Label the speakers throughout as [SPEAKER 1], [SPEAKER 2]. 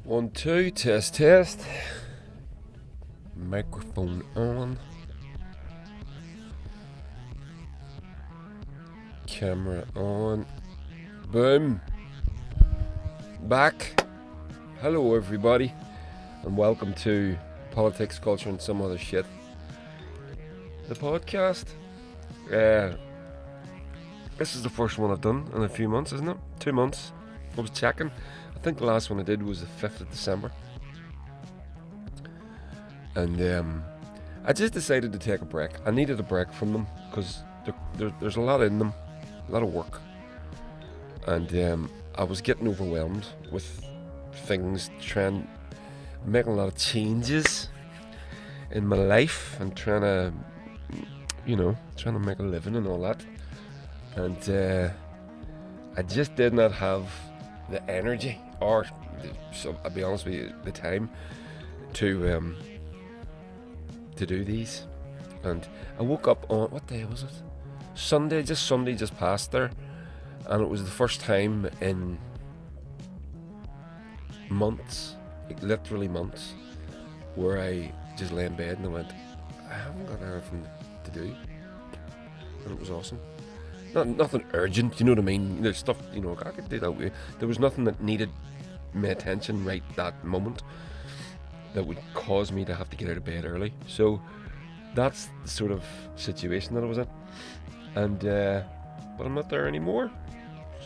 [SPEAKER 1] One, two, test, test. Microphone on. Camera on. Boom. Back. Hello, everybody, and welcome to Politics, Culture, and Some Other Shit. The podcast. This is the first one I've done in a few months, isn't it? 2 months. I was checking. I think the last one I did was the 5th of December. And I just decided to take a break. I needed a break from them because there's a lot in them, a lot of work. And I was getting overwhelmed with things, making a lot of changes in my life and trying to make a living and all that. And I just did not have the energy or, so I'll be honest with you, the time to do these. And I woke up on, what day was it? Sunday just passed there, and it was the first time in months, like literally months, where I just lay in bed and I went, I haven't got anything to do, and it was awesome. Nothing urgent, you know what I mean? There's stuff, I could do that way. There was nothing that needed my attention right that moment that would cause me to have to get out of bed early. So that's the sort of situation that I was in. And but I'm not there anymore.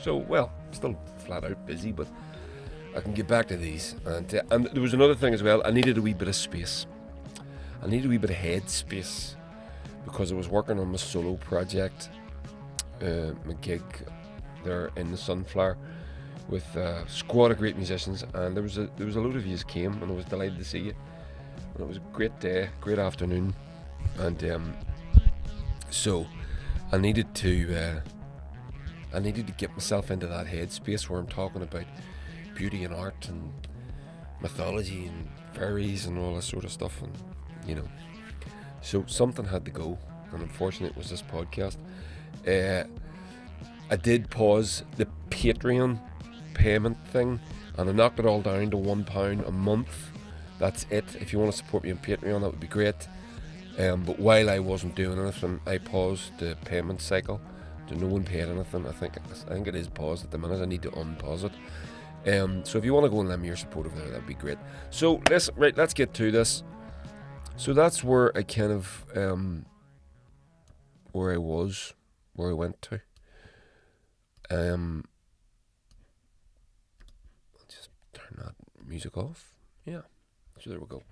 [SPEAKER 1] So, well, still flat out busy, but I can get back to these. And there was another thing as well. I needed a wee bit of space. I needed a wee bit of head space because I was working on my solo project, my gig there in the Sunflower with a squad of great musicians, and there was a load of yous came, and I was delighted to see you. And it was a great day, great afternoon, and so I needed to get myself into that headspace where I'm talking about beauty and art and mythology and fairies and all this sort of stuff, and so something had to go, and unfortunately it was this podcast. I did pause the Patreon payment thing, and I knocked it all down to £1 a month. That's it. If you want to support me on Patreon, that would be great. But while I wasn't doing anything, I paused the payment cycle. No one paid anything. I think it is paused at the minute. I need to unpause it. So if you want to go and lend me your support over there, that'd be great. So let's get to this. So that's where I kind of where I went to. I'll just turn that music off. Yeah. So there we go.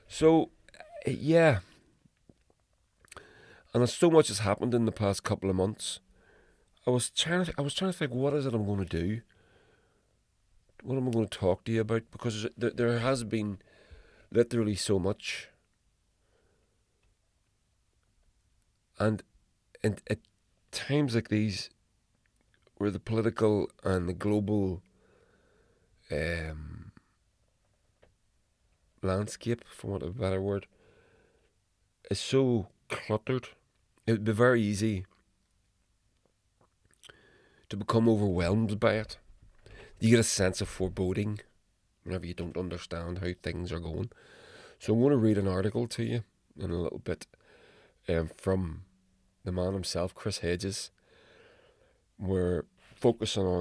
[SPEAKER 1] So yeah. And so much has happened in the past couple of months. I was trying to think, what is it I'm going to do? What am I going to talk to you about? Because there has been literally so much. And at times like these, where the political and the global landscape, for want of a better word, is so cluttered, it would be very easy to become overwhelmed by it. You get a sense of foreboding whenever you don't understand how things are going. So I'm going to read an article to you in a little bit from the man himself, Chris Hedges. We're focusing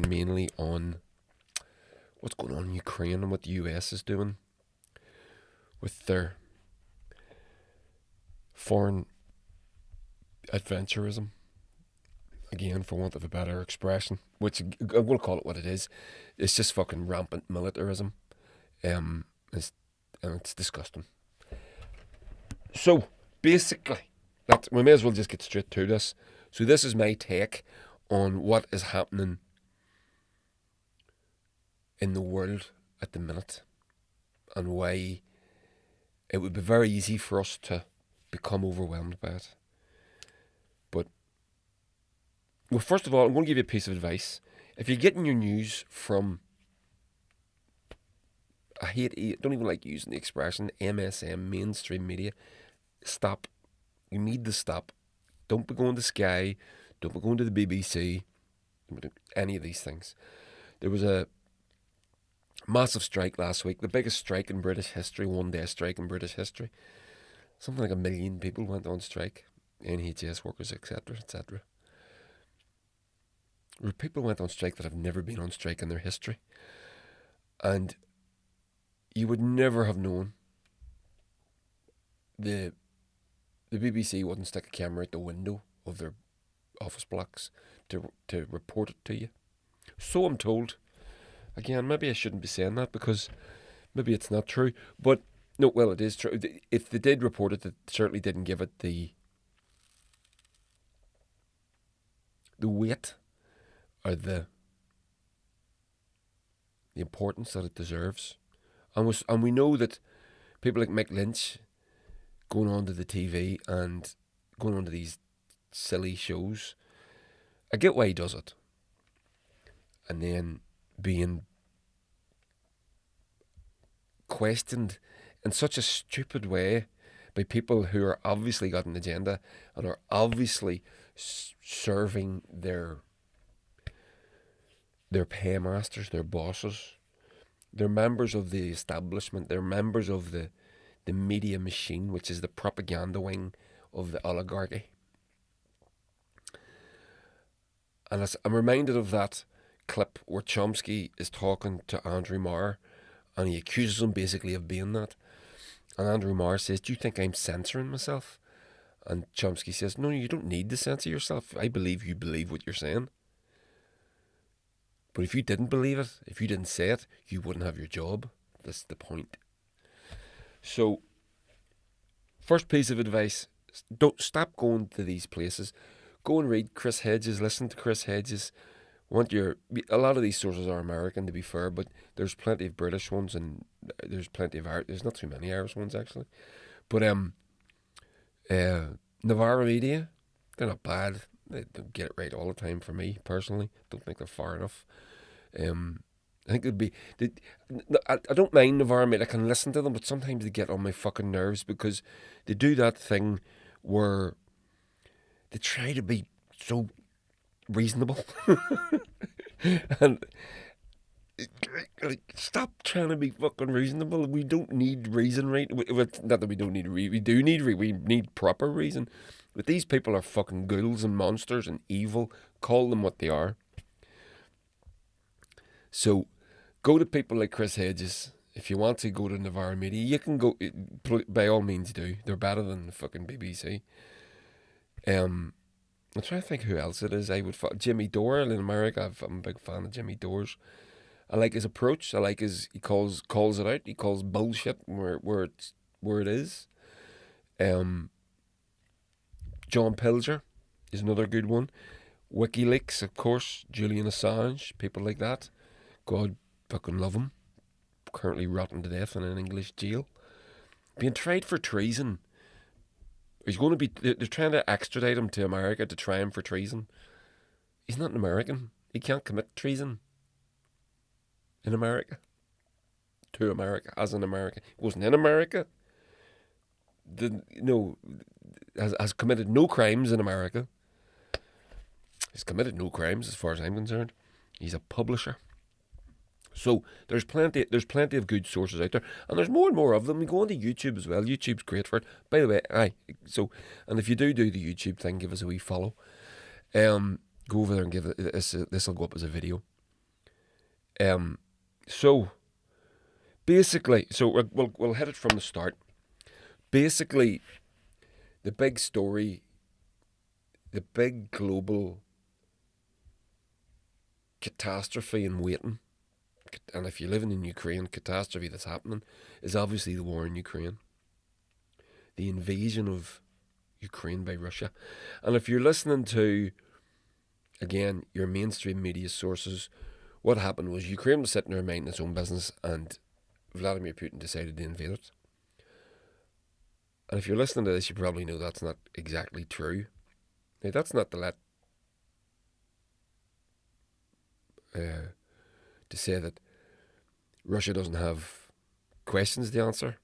[SPEAKER 1] mainly on what's going on in Ukraine and what the US is doing with their foreign adventurism, again, for want of a better expression, which I'm going to call it what it is. It's just fucking rampant militarism. It's disgusting. So basically, we may as well just get straight to this. So this is my take on what is happening in the world at the minute, and why it would be very easy for us to become overwhelmed by it. But, well, first of all, I'm going to give you a piece of advice. If you're getting your news from, don't even like using the expression, MSM, mainstream media, stop. You need to stop. Don't be going to Sky, don't be going to the BBC, don't be doing any of these things. There was a Massive strike last week, the biggest strike in British history, 1 day strike in British history. Something like 1 million people went on strike, NHS workers, etc., etc. People went on strike that have never been on strike in their history. And you would never have known. The BBC wouldn't stick a camera out the window of their office blocks to report it to you. So I'm told. Again, maybe I shouldn't be saying that because maybe it's not true. But no, well, it is true. If they did report it, they certainly didn't give it the weight or the importance that it deserves. And we know that people like Mick Lynch going on to the TV and going on to these silly shows, I get why he does it. And then being questioned in such a stupid way by people who are obviously got an agenda and are obviously serving their paymasters, their bosses. They're members of the establishment. They're members of the media machine, which is the propaganda wing of the oligarchy. And I'm reminded of that clip where Chomsky is talking to Andrew Marr and he accuses him basically of being that. And Andrew Marr says, "Do you think I'm censoring myself?" And Chomsky says, "No, you don't need to censor yourself. I believe you believe what you're saying. But if you didn't believe it, if you didn't say it, you wouldn't have your job." That's the point. So, first piece of advice, don't stop going to these places. Go and read Chris Hedges, listen to Chris Hedges. A lot of these sources are American, to be fair, but there's plenty of British ones and there's plenty of there's not too many Irish ones actually. But Navarra Media, they're not bad. They don't get it right all the time for me personally. Don't think they're far enough. I think it'd be. I don't mind Navarra Media. I can listen to them, but sometimes they get on my fucking nerves because they do that thing where they try to be so reasonable. And stop trying to be fucking reasonable. We don't need reason, right? Not that we don't need we do need we need proper reason. But these people are fucking ghouls and monsters and evil. Call them what they are. So go to people like Chris Hedges. If you want to go to Navarra Media, you can go. By all means, do. They're better than the fucking BBC. I'm trying to think who else it is. Jimmy Dore in America. I'm a big fan of Jimmy Dore's. I like his approach. I like he calls it out. He calls bullshit where it is. John Pilger is another good one. WikiLeaks, of course. Julian Assange, people like that. God fucking love him. Currently rotting to death in an English jail. Being tried for treason. He's going to be. They're trying to extradite him to America to try him for treason. He's not an American. He can't commit treason in America. To America, as in America. He wasn't in America. Has committed no crimes in America. He's committed no crimes as far as I'm concerned. He's a publisher. So there's plenty of good sources out there, and there's more and more of them. We go onto YouTube as well. YouTube's great for it. By the way, and if you do the YouTube thing, give us a wee follow. Go over there and give it. This will go up as a video. So basically, we'll hit it from the start. Basically, the big story, the big global catastrophe in waiting, and if you're living in Ukraine, catastrophe that's happening, is obviously the war in Ukraine. The invasion of Ukraine by Russia. And if you're listening to, again, your mainstream media sources, what happened was Ukraine was sitting there minding its own business and Vladimir Putin decided to invade it. And if you're listening to this, you probably know that's not exactly true. Now, that's not to say that Russia doesn't have questions to answer.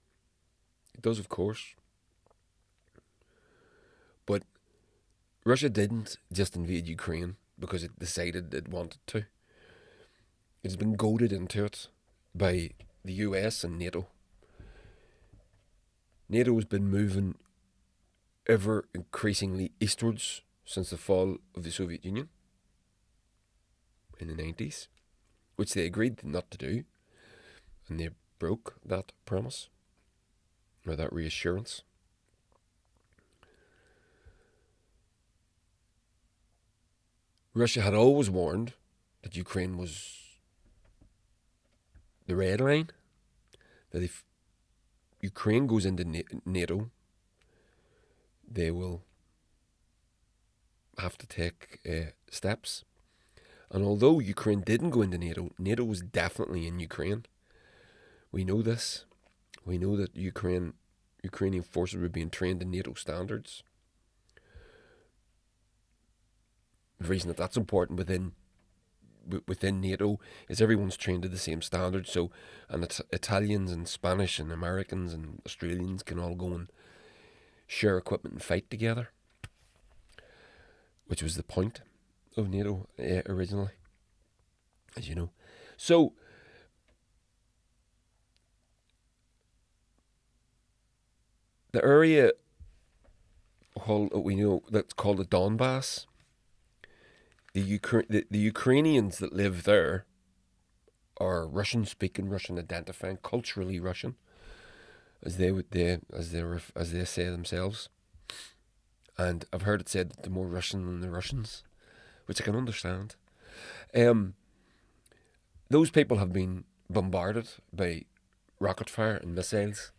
[SPEAKER 1] It does, of course. But Russia didn't just invade Ukraine because it decided it wanted to. It's been goaded into it. by the US and NATO. NATO has been moving ever increasingly eastwards since the fall of the Soviet Union in the 90s, which they agreed not to do, and they broke that promise, or that reassurance. Russia had always warned that Ukraine was the red line, that if Ukraine goes into NATO, they will have to take steps. And although Ukraine didn't go into NATO, NATO was definitely in Ukraine. We know this. We know that Ukrainian forces were being trained in NATO standards. The reason that that's important within NATO is everyone's trained to the same standards. So, and Italians and Spanish and Americans and Australians can all go and share equipment and fight together, which was the point of NATO originally, as you know. So, the area that's called the Donbass, the Ukrainians that live there are Russian speaking, Russian identifying, culturally Russian, as they say themselves. And I've heard it said that they're more Russian than the Russians, which I can understand. Those people have been bombarded by rocket fire and missiles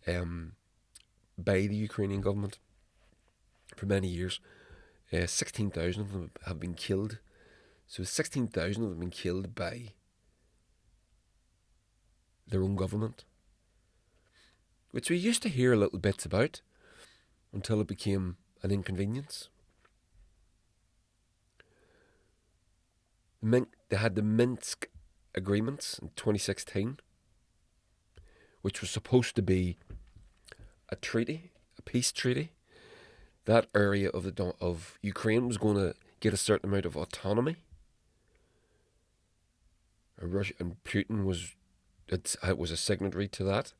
[SPEAKER 1] by the Ukrainian government for many years. 16,000 of them have been killed. So 16,000 of them have been killed by their own government, which we used to hear little bits about until it became an inconvenience. They had the Minsk agreements in 2016, which was supposed to be a treaty, a peace treaty. That area of Ukraine was going to get a certain amount of autonomy. Russia and Putin was a signatory to that.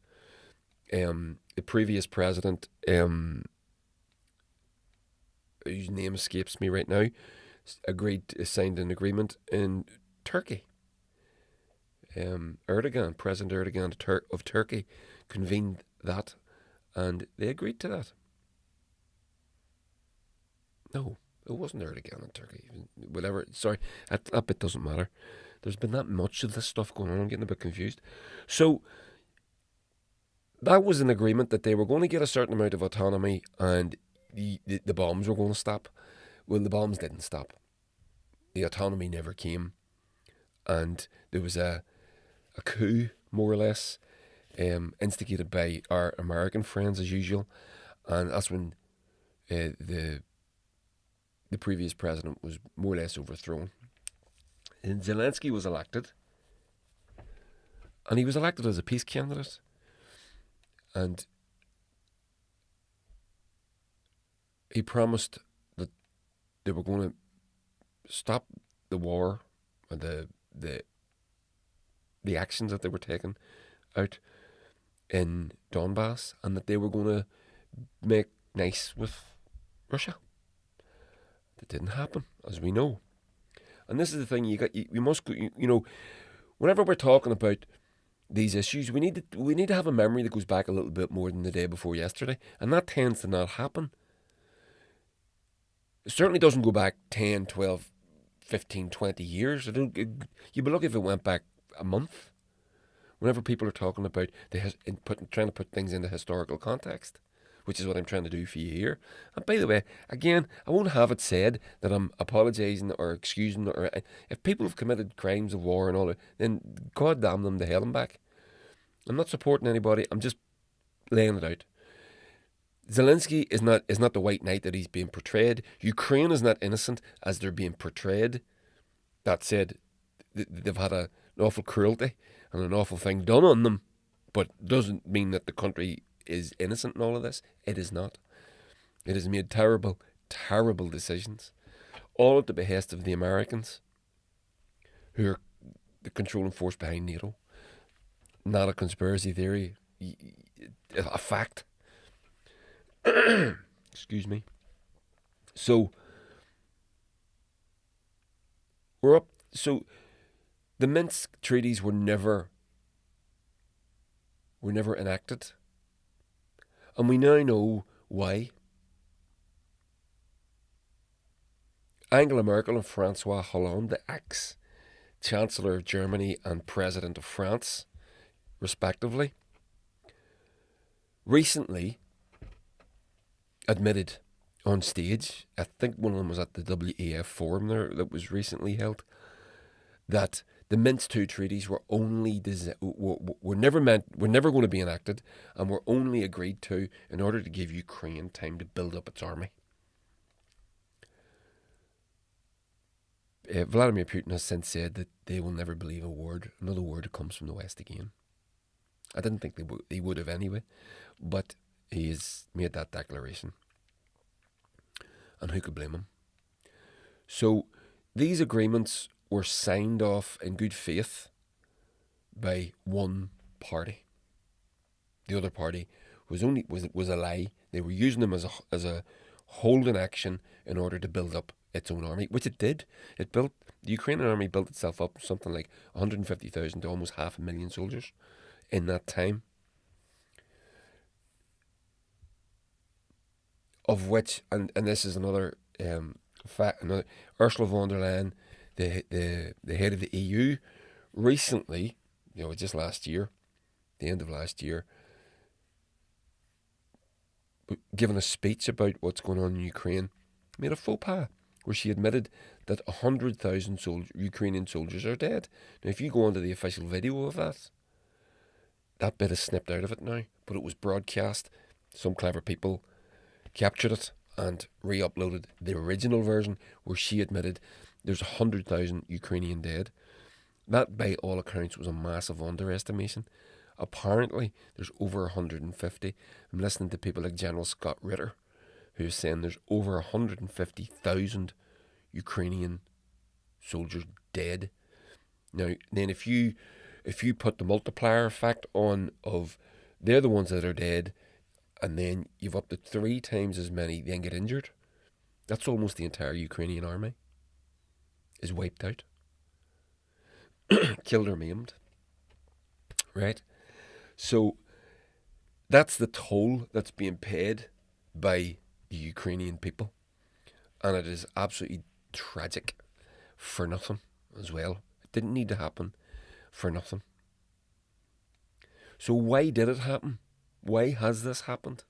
[SPEAKER 1] The previous president, whose name escapes me right now, signed an agreement in Turkey. President Erdogan of Turkey, convened that, and they agreed to that. No, it wasn't Erdogan in Turkey. Whatever. Sorry, that bit doesn't matter. There's been that much of this stuff going on. I'm getting a bit confused. So that was an agreement that they were going to get a certain amount of autonomy, and the bombs were going to stop. Well, the bombs didn't stop. The autonomy never came, and there was a coup, more or less, instigated by our American friends as usual, and that's when the previous president was more or less overthrown. And Zelensky was elected, and he was elected as a peace candidate, and he promised that they were going to stop the war and the actions that they were taking out in Donbass, and that they were going to make nice with Russia. That didn't happen, as we know. And this is the thing: you must whenever we're talking about these issues, we need to have a memory that goes back a little bit more than the day before yesterday, and that tends to not happen. It certainly doesn't go back 10, 12, 15, 20 years. You'd be lucky if it went back a month. Whenever people are talking about trying to put things into historical context, which is what I'm trying to do for you here. And by the way, again, I won't have it said that I'm apologising or excusing, or if people have committed crimes of war and all that, then God damn them to hell and back. I'm not supporting anybody. I'm just laying it out. Zelensky is not the white knight that he's being portrayed. Ukraine is not innocent as they're being portrayed. That said, they've had an awful cruelty and an awful thing done on them, but doesn't mean that the country is innocent in all of this. It is not. It has made terrible, terrible decisions, all at the behest of the Americans, who are the controlling force behind NATO. not a conspiracy theory, a fact. Excuse me. So we're up. So the Minsk treaties were never enacted, and we now know why. Angela Merkel and Francois Hollande, the ex-Chancellor of Germany and President of France, respectively, recently admitted on stage, I think one of them was at the WEF forum there that was recently held, that the Minsk II treaties were never going to be enacted, and were only agreed to in order to give Ukraine time to build up its army. Vladimir Putin has since said that they will never believe another word that comes from the West again. I didn't think he would have anyway, but he has made that declaration. And who could blame him? So these agreements were signed off in good faith by one party. The other party was a lie. They were using them as a holding action in order to build up its own army, which it did. The Ukrainian army built itself up something like 150,000 to almost 500,000 soldiers in that time. Of which, and this is another fact, Ursula von der Leyen, the head of the EU, recently, just last year, the end of last year, given a speech about what's going on in Ukraine, made a faux pas where she admitted that 100,000 Ukrainian soldiers are dead. Now, if you go onto the official video of that bit is snipped out of it now, but it was broadcast. Some clever people captured it and re-uploaded the original version where she admitted there's 100,000 Ukrainian dead. That, by all accounts, was a massive underestimation. Apparently, there's over 150. I'm listening to people like General Scott Ritter, who's saying there's over 150,000 Ukrainian soldiers dead. Now, then if you put the multiplier effect on of they're the ones that are dead, and then you've up to 3 times as many then get injured, that's almost the entire Ukrainian army is wiped out, killed or maimed, right? So that's the toll that's being paid by the Ukrainian people, and it is absolutely tragic for nothing as well. It didn't need to happen for nothing. So why did it happen? Why has this happened?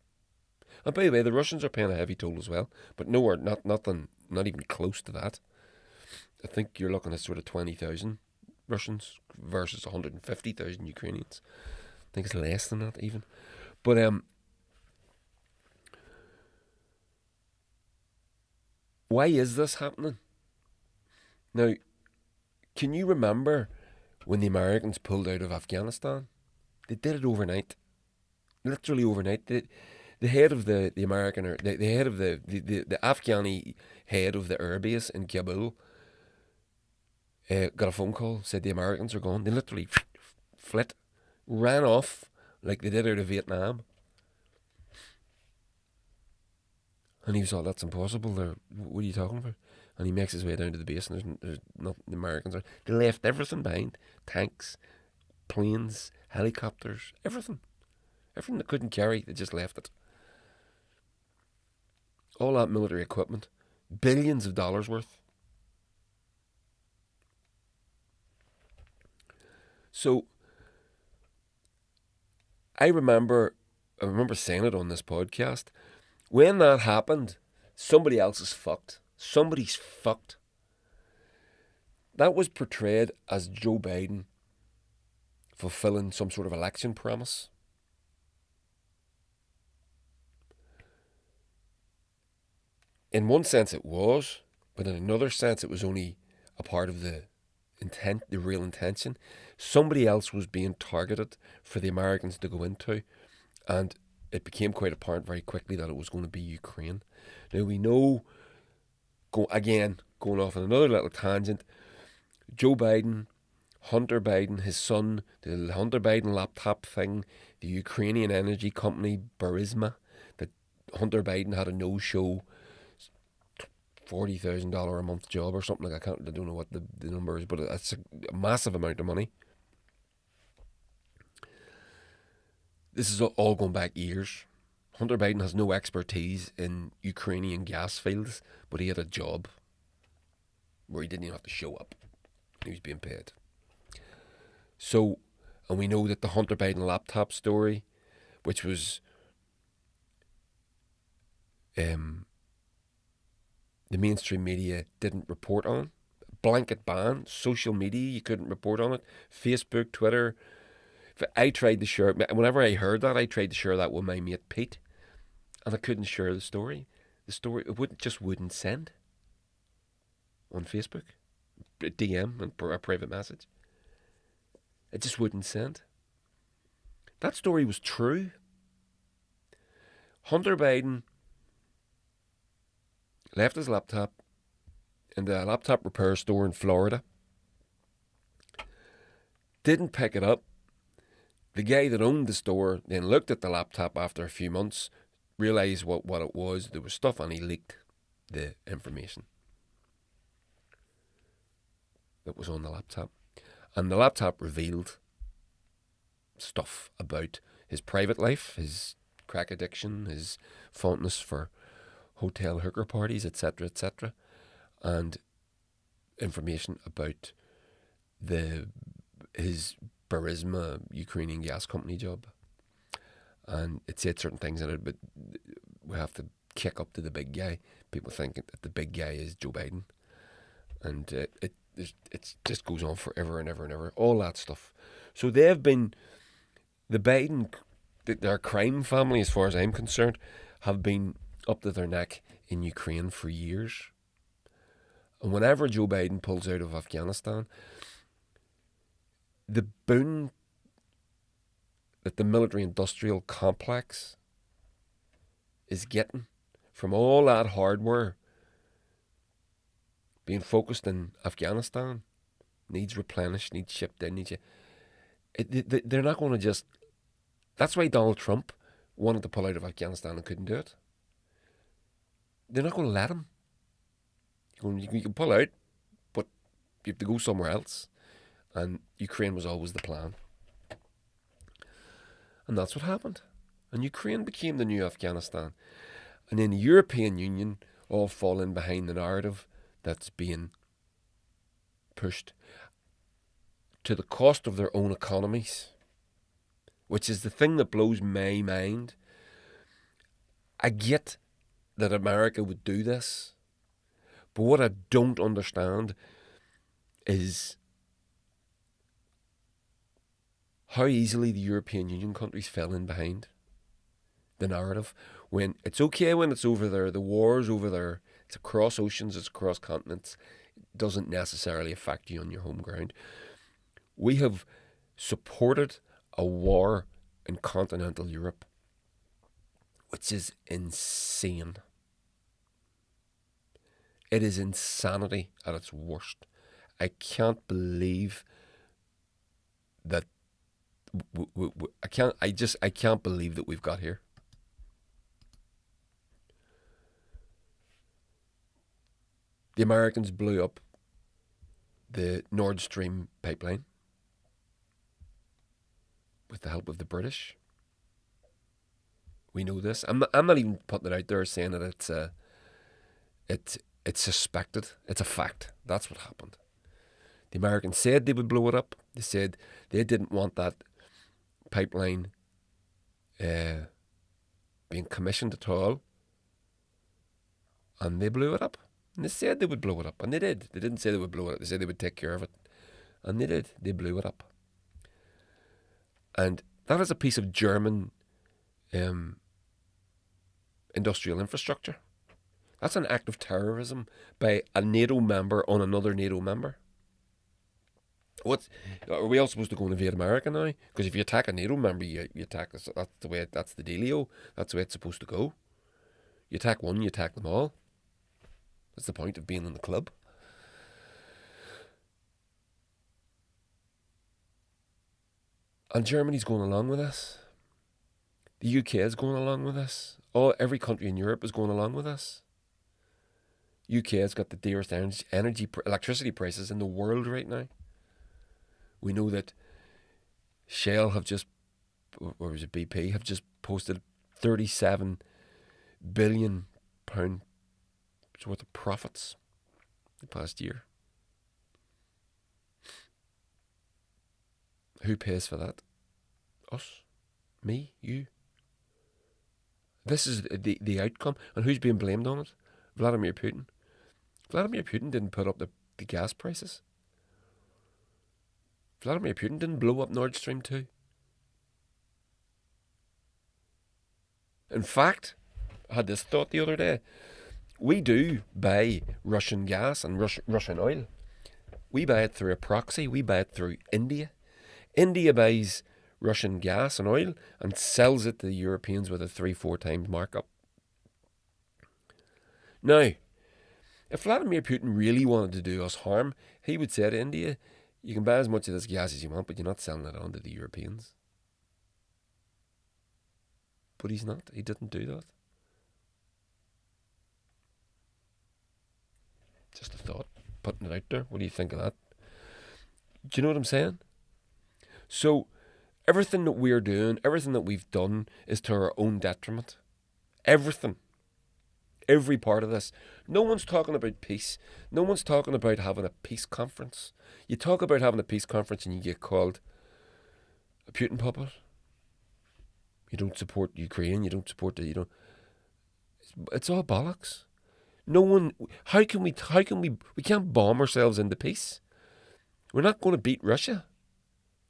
[SPEAKER 1] And by the way, the Russians are paying a heavy toll as well, but nowhere, not even close to that. I think you're looking at sort of 20,000 Russians versus 150,000 Ukrainians. I think it's less than that even. But why is this happening? Now, can you remember when the Americans pulled out of Afghanistan? They did it overnight. Literally overnight. The head of the American, or the head of the Afghani head of the airbase in Kabul got a phone call, said the Americans are gone. They literally ran off like they did out of Vietnam. And he was all, that's impossible. What are you talking about? And he makes his way down to the base, and there's nothing. The Americans they left everything behind: tanks, planes, helicopters, everything they couldn't carry. They just left it. All that military equipment, billions of dollars worth. So I remember saying it on this podcast. When that happened, somebody else is fucked. Somebody's fucked. That was portrayed as Joe Biden fulfilling some sort of election promise. In one sense it was, but in another sense it was only a part of the intent, the real intention. Somebody else was being targeted for the Americans to go into, and it became quite apparent very quickly that it was going to be Ukraine. Now we know, going off on another little tangent, Joe Biden, Hunter Biden, his son, the Hunter Biden laptop thing, the Ukrainian energy company Burisma, that Hunter Biden had a no-show $40,000 a month job or something like. I don't know what the number is, but it's a massive amount of money. This is all going back years. Hunter Biden has no expertise in Ukrainian gas fields, but he had a job where he didn't even have to show up. He was being paid. So, and we know that the Hunter Biden laptop story, which was the mainstream media didn't report on. Blanket ban, social media, you couldn't report on it. Facebook, Twitter. I tried to share, whenever I heard that, I tried to share that with my mate Pete, and I couldn't share the story. It wouldn't send on Facebook, a DM and a private message. It just wouldn't send. That story was true. Hunter Biden left his laptop in the laptop repair store in Florida. Didn't pick it up. The guy that owned the store then looked at the laptop after a few months, realised what it was. There was stuff, and he leaked the information that was on the laptop. And the laptop revealed stuff about his private life, his crack addiction, his fondness for hotel hooker parties, etc., etc., and information about his Burisma Ukrainian gas company job. And it said certain things in it, but we have to kick up to the big guy. People think that the big guy is Joe Biden, and it just goes on forever and ever and ever. All that stuff. So they've been the Biden, their crime family, as far as I'm concerned, have been up to their neck in Ukraine for years. And whenever Joe Biden pulls out of Afghanistan, the boon that the military-industrial complex is getting from all that hardware being focused in Afghanistan needs replenished, needs shipped in, they're not going to just... That's why Donald Trump wanted to pull out of Afghanistan and couldn't do it. They're not going to let him. You can pull out, but you have to go somewhere else. And Ukraine was always the plan. And that's what happened. And Ukraine became the new Afghanistan. And then the European Union all fall in behind the narrative that's being pushed to the cost of their own economies, which is the thing that blows my mind. I get that America would do this, but what I don't understand is how easily the European Union countries fell in behind the narrative. When it's okay when it's over there, the war's over there, it's across oceans, it's across continents, it doesn't necessarily affect you on your home ground. We have supported a war in continental Europe, which is insane. It is insanity at its worst. I can't believe that I can't believe that we've got here. The Americans blew up the Nord Stream pipeline with the help of the British. We know this. I'm not even putting it out there saying that it's suspected. It's a fact. That's what happened. The Americans said they would blow it up. They said they didn't want that pipeline being commissioned at all. And they blew it up. And they said they would blow it up. And they did. They didn't say they would blow it up. They said they would take care of it. And they did. They blew it up. And that is a piece of German industrial infrastructure. That's an act of terrorism by a NATO member on another NATO member. Are we all supposed to go and invade America now? Because if you attack a NATO member, you attack us. That's the dealio. That's the way it's supposed to go. You attack one, you attack them all. That's the point of being in the club. And Germany's going along with this. The UK is going along with this. Every country in Europe is going along with this. UK has got the dearest electricity prices in the world right now. We know that Shell have just, or was it BP, have just posted £37 billion worth of profits the past year. Who pays for that? Us? Me? You? This is the outcome. And who's being blamed on it? Vladimir Putin. Vladimir Putin didn't put up the gas prices. Vladimir Putin didn't blow up Nord Stream 2. In fact, I had this thought the other day. We do buy Russian gas and Russian oil. We buy it through a proxy. We buy it through India. India buys Russian gas and oil and sells it to the Europeans with a 3-4 times markup. Now, if Vladimir Putin really wanted to do us harm, he would say to India, you can buy as much of this gas as you want, but you're not selling it on to the Europeans. But he's not. He didn't do that. Just a thought, putting it out there. What do you think of that? Do you know what I'm saying? So, everything that we're doing, everything that we've done is to our own detriment. Everything. Every part of this. No one's talking about peace. No one's talking about having a peace conference. You talk about having a peace conference and you get called a Putin puppet. You don't support Ukraine. You don't support the. It's all bollocks. No one. How can we? We can't bomb ourselves into peace. We're not going to beat Russia.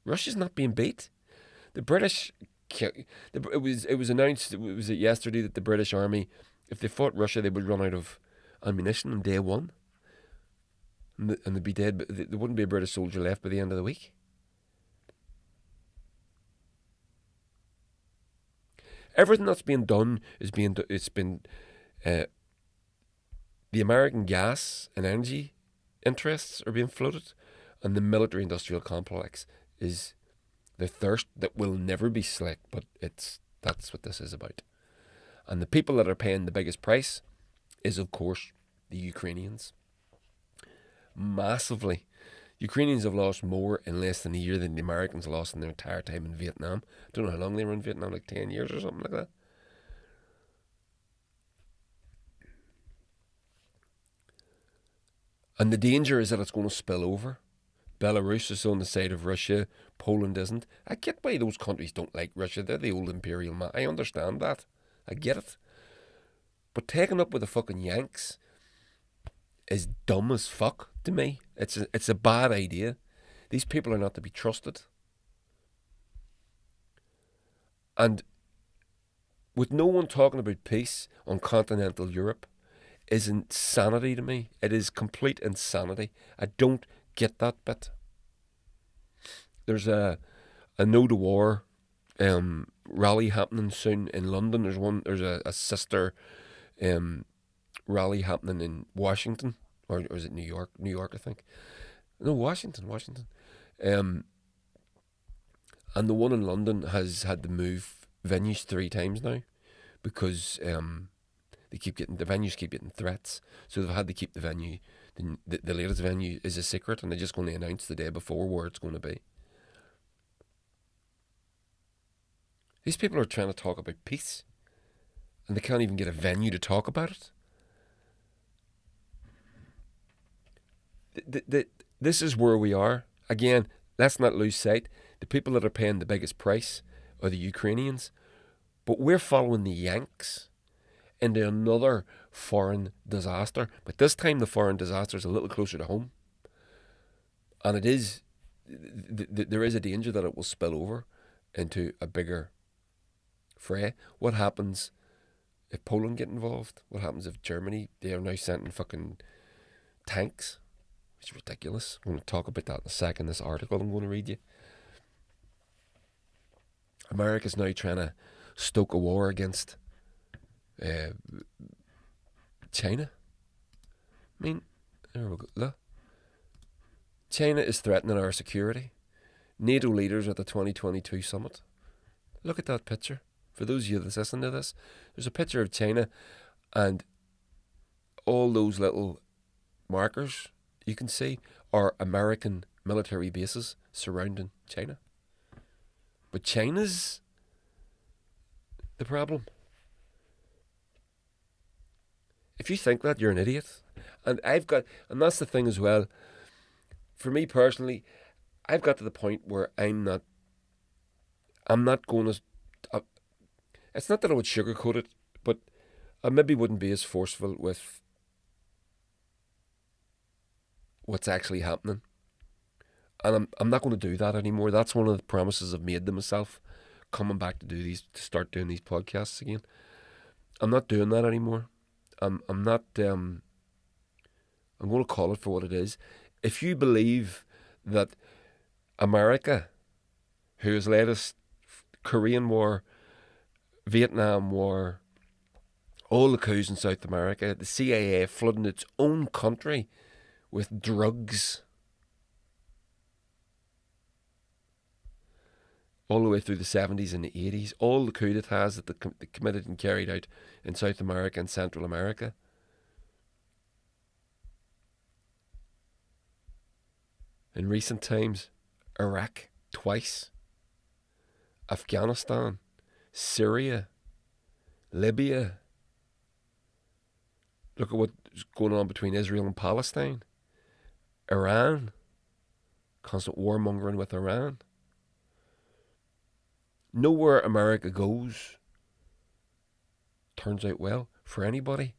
[SPEAKER 1] Russia's not being beat. The British. It was announced. Was it yesterday that the British Army, if they fought Russia, they would run out of ammunition on day one, and they'd be dead. But there wouldn't be a British soldier left by the end of the week. Everything that's being done is the American gas and energy interests are being floated, and the military-industrial complex is the thirst that will never be slaked. But that's what this is about. And the people that are paying the biggest price is, of course, the Ukrainians. Massively. Ukrainians have lost more in less than a year than the Americans lost in their entire time in Vietnam. I don't know how long they were in Vietnam, like 10 years or something like that. And the danger is that it's going to spill over. Belarus is on the side of Russia. Poland isn't. I get why those countries don't like Russia. They're the old imperial man. I understand that. I get it. But taking up with the fucking Yanks is dumb as fuck to me. It's a bad idea. These people are not to be trusted. And with no one talking about peace on continental Europe is insanity to me. It is complete insanity. I don't get that bit. There's a no to war rally happening soon in London. There's a sister rally happening in Washington, or is it New York? New York, I think. No, Washington. And the one in London has had to move venues 3 times now because the venues keep getting threats, so they've had to keep the venue. The latest venue is a secret, and they're just going to announce the day before where it's going to be. These people are trying to talk about peace, and they can't even get a venue to talk about it. This is where we are. Again, let's not lose sight. The people that are paying the biggest price are the Ukrainians, but we're following the Yanks into another foreign disaster. But this time the foreign disaster is a little closer to home. And it is, there is a danger that it will spill over into a bigger fray. What happens if Poland get involved? What happens if Germany, they are now sending fucking tanks? It's ridiculous. I'm going to talk about that in a second. This article I'm going to read you. America's now trying to stoke a war against China. I mean, there we go. Look. China is threatening our security. NATO leaders at the 2022 summit. Look at that picture. For those of you that's listening to this, there's a picture of China and all those little markers you can see are American military bases surrounding China. But China's the problem. If you think that, you're an idiot. And that's the thing as well. For me personally, I've got to the point where I'm not going to. It's not that I would sugarcoat it, but I maybe wouldn't be as forceful with what's actually happening. And I'm not going to do that anymore. That's one of the promises I've made to myself, coming back to start doing these podcasts again. I'm not doing that anymore. I'm not. I'm going to call it for what it is. If you believe that America, who has led us Korean War, Vietnam War, all the coups in South America, the CIA flooding its own country with drugs, all the way through the 70s and the 80s, all the coup d'etats that they committed and carried out in South America and Central America. In recent times, Iraq twice, Afghanistan, Syria, Libya. Look at what's going on between Israel and Palestine. Iran, constant warmongering with Iran. Nowhere America goes turns out well for anybody,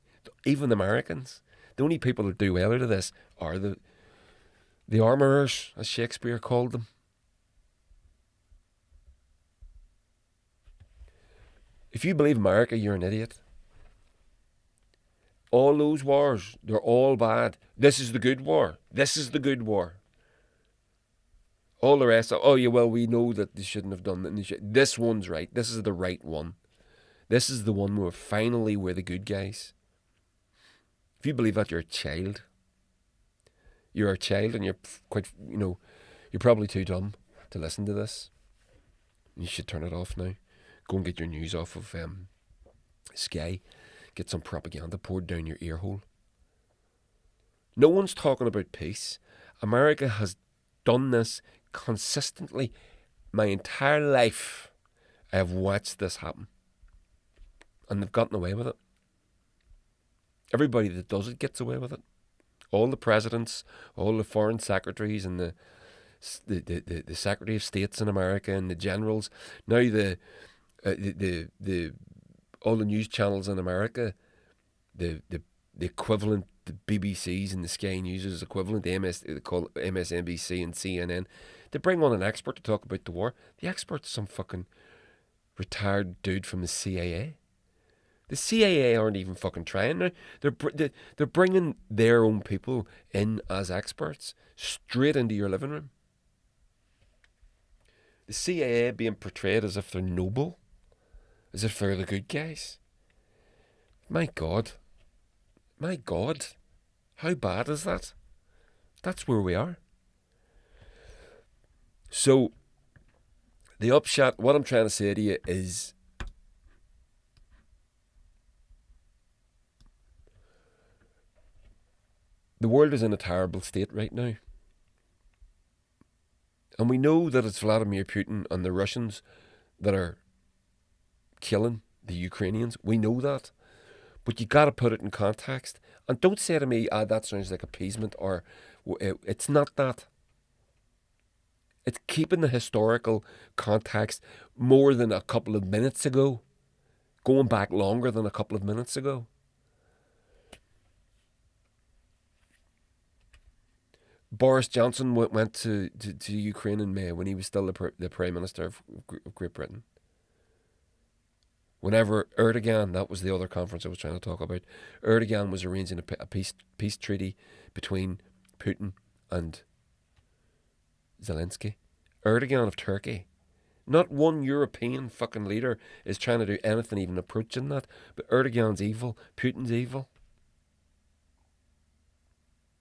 [SPEAKER 1] even Americans. The only people that do well out of this are the armourers, as Shakespeare called them. If you believe America, you're an idiot. All those wars, they're all bad. This is the good war. This is the good war. All the rest, oh yeah, well, we know that they shouldn't have done that. This one's right. This is the right one. This is the one where finally we're the good guys. If you believe that, you're a child. You're a child, and you're quite, you're probably too dumb to listen to this. You should turn it off now. Go and get your news off of Sky. Get some propaganda poured down your ear hole. No one's talking about peace. America has done this consistently. My entire life, I have watched this happen. And they've gotten away with it. Everybody that does it gets away with it. All the presidents, all the foreign secretaries, and the Secretary of States in America, and the generals. Now the all the news channels in America, the equivalent, the BBC's and the Sky News is equivalent to they call MSNBC and CNN. They bring on an expert to talk about the war. The expert's some fucking retired dude from the CIA. The CIA aren't even fucking trying now. They're bringing their own people in as experts straight into your living room. The CIA being portrayed as if they're noble, as if they're the good guys. My God, how bad is that? That's where we are. So, the upshot, what I'm trying to say to you is, the world is in a terrible state right now. And we know that it's Vladimir Putin and the Russians that are killing the Ukrainians. We know that. But you got to put it in context. And don't say to me, that sounds like appeasement, or it's not that. It's keeping the historical context more than a couple of minutes ago. Going back longer than a couple of minutes ago. Boris Johnson went to Ukraine in May when he was still the Prime Minister of Great Britain. Whenever Erdogan, that was the other conference I was trying to talk about, Erdogan was arranging a peace treaty between Putin and Zelensky. Erdogan of Turkey. Not one European fucking leader is trying to do anything even approaching that. But Erdogan's evil. Putin's evil.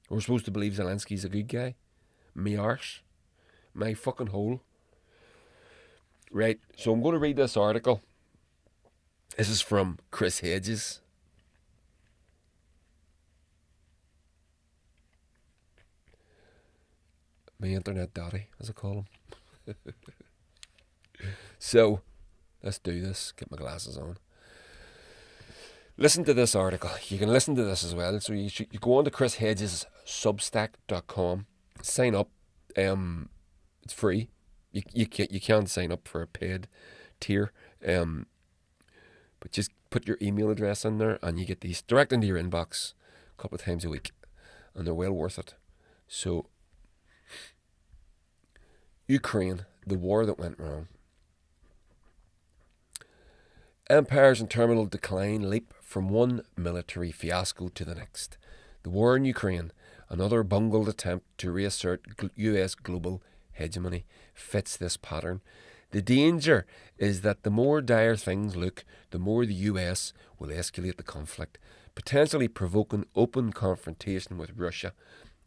[SPEAKER 1] We're supposed to believe Zelensky's a good guy. Me arse. My fucking hole. Right, so I'm going to read this article. This is from Chris Hedges. My internet daddy, as I call him. So, let's do this. Get my glasses on. Listen to this article. You can listen to this as well. So you go on to Chris Hedges Substack.com. Sign up. It's free. You can sign up for a paid tier. But just put your email address in there and you get these direct into your inbox a couple of times a week. And they're well worth it. So, Ukraine, the war that went wrong. Empires and terminal decline leap from one military fiasco to the next. The war in Ukraine, another bungled attempt to reassert US global hegemony, fits this pattern. The danger is that the more dire things look, the more the US will escalate the conflict, potentially provoking open confrontation with Russia.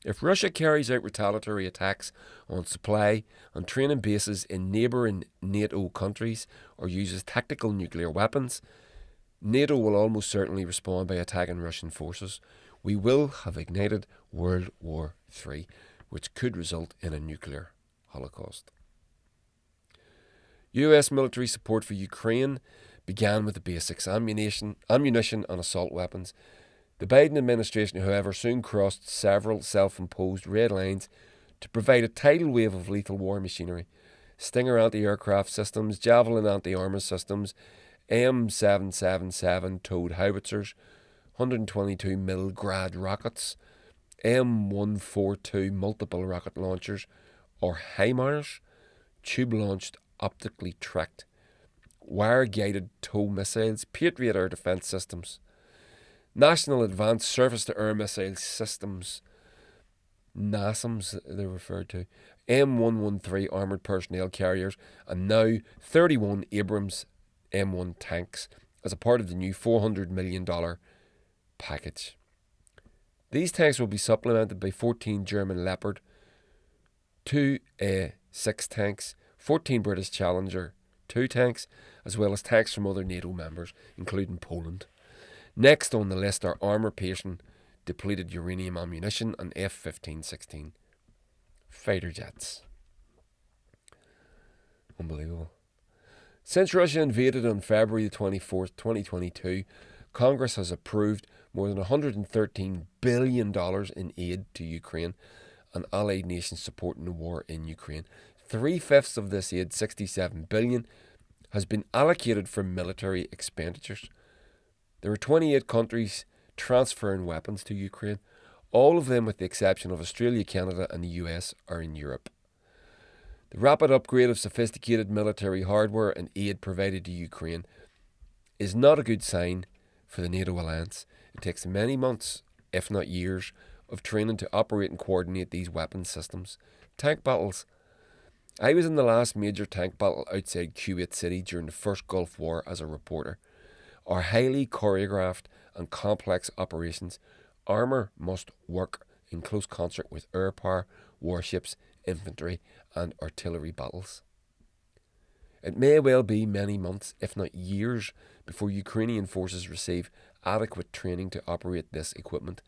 [SPEAKER 1] If Russia carries out retaliatory attacks on supply and training bases in neighbouring NATO countries or uses tactical nuclear weapons, NATO will almost certainly respond by attacking Russian forces. We will have ignited World War III, which could result in a nuclear holocaust. US military support for Ukraine began with the basics: ammunition and assault weapons. The Biden administration, however, soon crossed several self-imposed red lines to provide a tidal wave of lethal war machinery. Stinger anti-aircraft systems, Javelin anti-armor systems, M777 towed howitzers, 122mm Grad rockets, M142 multiple rocket launchers, or HIMARS, tube-launched, optically tracked, wire-guided tow missiles, Patriot air defence systems, National Advanced Surface-to-Air Missile Systems, NASAMS they're referred to, M113 armoured personnel carriers, and now 31 Abrams M1 tanks as a part of the new $400 million package. These tanks will be supplemented by 14 German Leopard 2A6 tanks, 14 British Challenger 2 tanks, as well as tanks from other NATO members, including Poland. Next on the list are armour-piercing depleted uranium ammunition and F-15-16 fighter jets. Unbelievable. Since Russia invaded on February 24th, 2022, Congress has approved more than $113 billion in aid to Ukraine and allied nations supporting the war in Ukraine. 3/5 of this aid, $67 billion, has been allocated for military expenditures. There are 28 countries transferring weapons to Ukraine. All of them, with the exception of Australia, Canada and the US, are in Europe. The rapid upgrade of sophisticated military hardware and aid provided to Ukraine is not a good sign for the NATO alliance. It takes many months, if not years, of training to operate and coordinate these weapon systems. Tank battles. I was in the last major tank battle outside Kuwait City during the first Gulf War as a reporter. Are highly choreographed and complex operations. Armour must work in close concert with air power, warships, infantry and artillery battles. It may well be many months, if not years, before Ukrainian forces receive adequate training to operate this equipment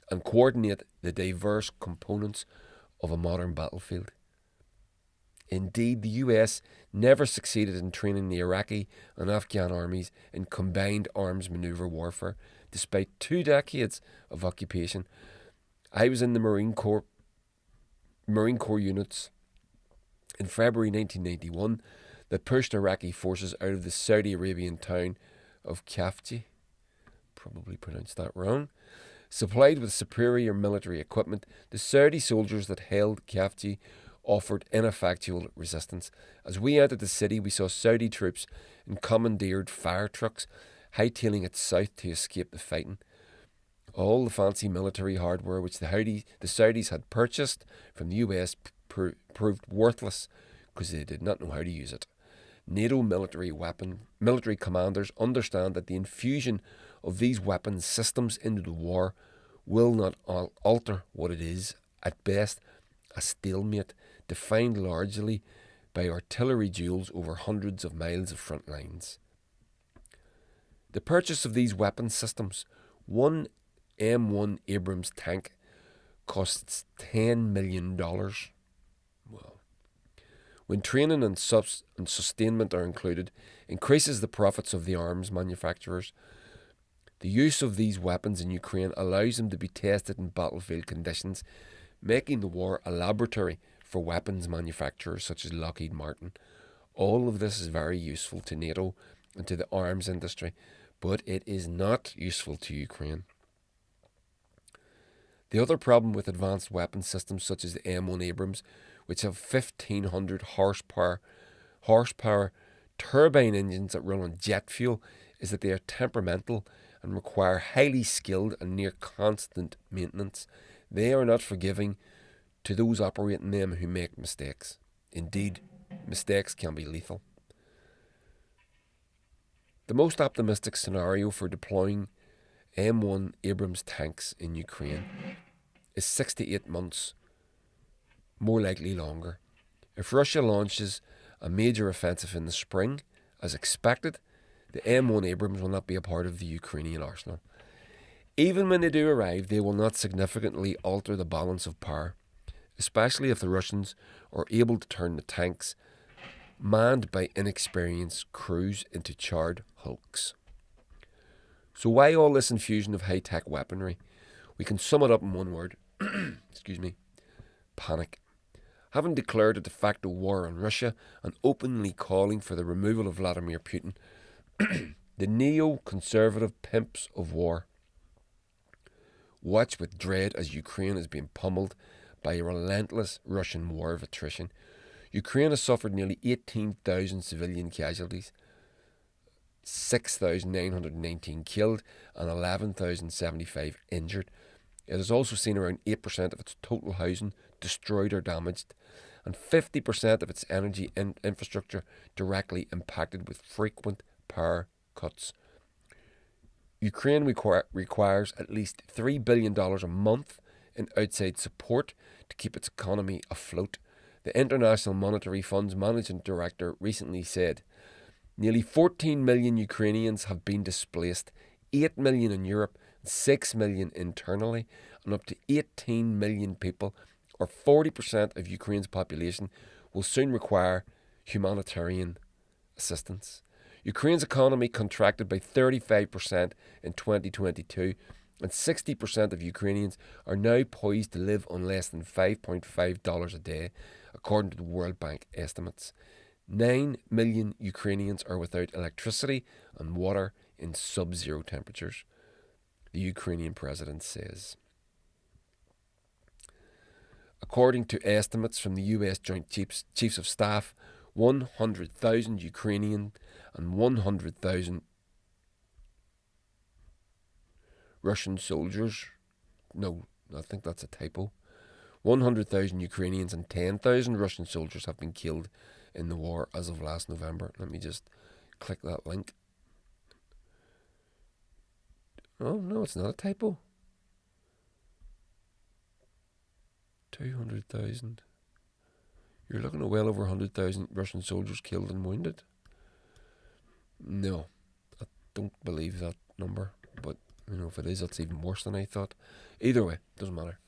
[SPEAKER 1] and coordinate the diverse components of a modern battlefield. Indeed, the US never succeeded in training the Iraqi and Afghan armies in combined arms manoeuvre warfare, despite 2 decades of occupation. I was in the Marine Corps units in February 1991 that pushed Iraqi forces out of the Saudi Arabian town of Khafji, probably pronounced that wrong. Supplied with superior military equipment, the Saudi soldiers that held Khafji offered ineffectual resistance. As we entered the city, we saw Saudi troops in commandeered fire trucks hightailing it south to escape the fighting. All the fancy military hardware which the Saudis had purchased from the US proved worthless because they did not know how to use it. NATO military commanders understand that the infusion of these weapons systems into the war will not alter what it is, at best, a stalemate defined largely by artillery duels over hundreds of miles of front lines. The purchase of these weapon systems, one M1 Abrams tank, costs $10 million. Well, when training and sustainment are included, increases the profits of the arms manufacturers. The use of these weapons in Ukraine allows them to be tested in battlefield conditions, making the war a laboratory for weapons manufacturers such as Lockheed Martin. All of this is very useful to NATO and to the arms industry, but it is not useful to Ukraine. The other problem with advanced weapon systems such as the M1 Abrams, which have 1,500 horsepower turbine engines that run on jet fuel, is that they are temperamental and require highly skilled and near constant maintenance. They are not forgiving to those operating them who make mistakes. Indeed, mistakes can be lethal. The most optimistic scenario for deploying M1 Abrams tanks in Ukraine is 6 to 8 months, more likely longer. If Russia launches a major offensive in the spring, as expected, the M1 Abrams will not be a part of the Ukrainian arsenal. Even when they do arrive, they will not significantly alter the balance of power, especially if the Russians are able to turn the tanks manned by inexperienced crews into charred hulks. So why all this infusion of high-tech weaponry? We can sum it up in one word. Panic. Having declared a de facto war on Russia and openly calling for the removal of Vladimir Putin, the neo-conservative pimps of war watch with dread as Ukraine is being pummeled by a relentless Russian war of attrition. Ukraine has suffered nearly 18,000 civilian casualties, 6,919 killed and 11,075 injured. It has also seen around 8% of its total housing destroyed or damaged, and 50% of its energy infrastructure directly impacted with frequent power cuts. Ukraine requires at least $3 billion a month in outside support to keep its economy afloat. The International Monetary Fund's managing director recently said, nearly 14 million Ukrainians have been displaced, 8 million in Europe, 6 million internally, and up to 18 million people, or 40% of Ukraine's population, will soon require humanitarian assistance. Ukraine's economy contracted by 35% in 2022, and 60% of Ukrainians are now poised to live on less than $5.5 a day, according to the World Bank estimates. 9 million Ukrainians are without electricity and water in sub-zero temperatures, the Ukrainian president says. According to estimates from the US Joint Chiefs of Staff, 100,000 Ukrainian and 100,000 Russian soldiers, no, I think that's a typo, 100,000 Ukrainians and 10,000 Russian soldiers have been killed in the war as of last November. Let me just click that link. Oh, no, it's not a typo. 200,000. You're looking at well over 100,000 Russian soldiers killed and wounded. No, I don't believe that number. But, if it is, that's even worse than I thought. Either way, doesn't matter.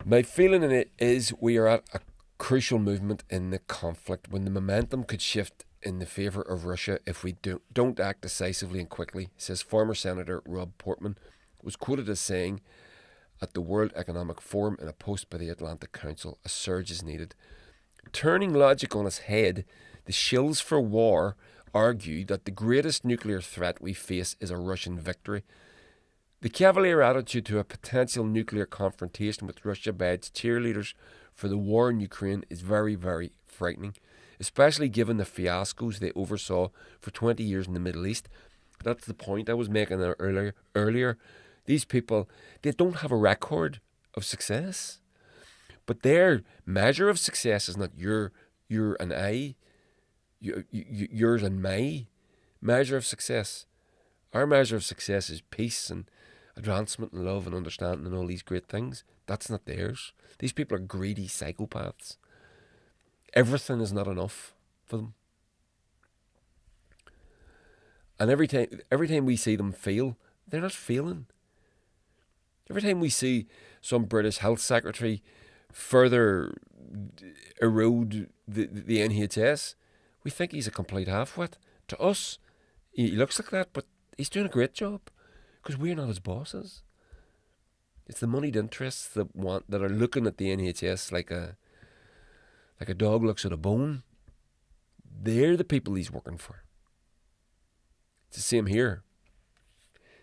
[SPEAKER 1] My feeling in it is we are at a crucial movement in the conflict when the momentum could shift in the favour of Russia if we don't act decisively and quickly, says former Senator Rob Portman, was quoted as saying at the World Economic Forum in a post by the Atlantic Council, a surge is needed. Turning logic on its head, the shills for war argue that the greatest nuclear threat we face is a Russian victory. The cavalier attitude to a potential nuclear confrontation with Russia by its cheerleaders for the war in Ukraine is very, very frightening, especially given the fiascos they oversaw for 20 years in the Middle East. That's the point I was making earlier. These people, they don't have a record of success. But their measure of success is not your and I, yours and my measure of success. Our measure of success is peace and advancement and love and understanding and all these great things. That's not theirs. These people are greedy psychopaths. Everything is not enough for them. And every time we see them fail, they're not failing. Every time we see some British health secretary further erode the NHS, we think he's a complete halfwit. To us, he looks like that, but he's doing a great job because we're not his bosses. It's the moneyed interests that are looking at the NHS like a dog looks at a bone. They're the people he's working for. It's the same here.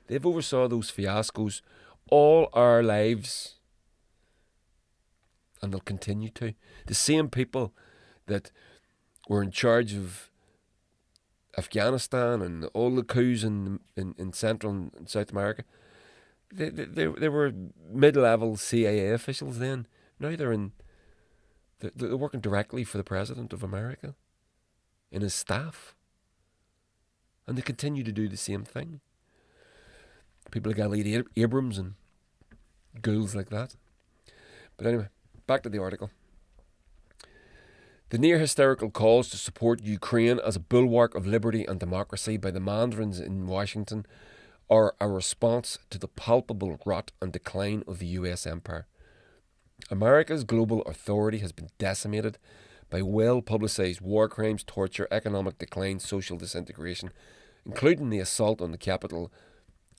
[SPEAKER 1] They've oversaw those fiascos all our lives, and they'll continue to. The same people that were in charge of Afghanistan and all the coups in Central and South America, they were mid-level CIA officials then. Now they're working directly for the President of America and his staff. And they continue to do the same thing. People like Elliot Abrams and ghouls like that. But anyway, back to the article. The near hysterical calls to support Ukraine as a bulwark of liberty and democracy by the mandarins in Washington are a response to the palpable rot and decline of the US empire. America's global authority has been decimated by well-publicised war crimes, torture, economic decline, social disintegration, including the assault on the Capitol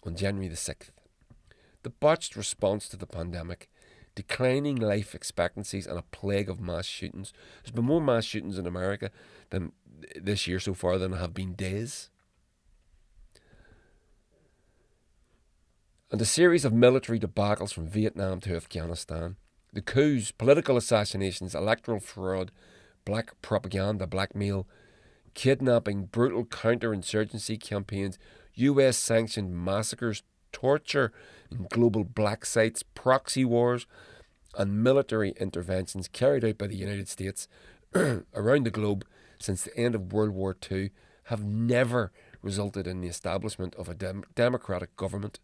[SPEAKER 1] on January the 6th. The botched response to the pandemic, declining life expectancies and a plague of mass shootings. There's been more mass shootings in America than this year so far than there have been days. And a series of military debacles from Vietnam to Afghanistan. The coups, political assassinations, electoral fraud, black propaganda, blackmail, kidnapping, brutal counterinsurgency campaigns, US-sanctioned massacres, torture in global black sites, proxy wars, and military interventions carried out by the United States around the globe since the end of World War II have never resulted in the establishment of a democratic government.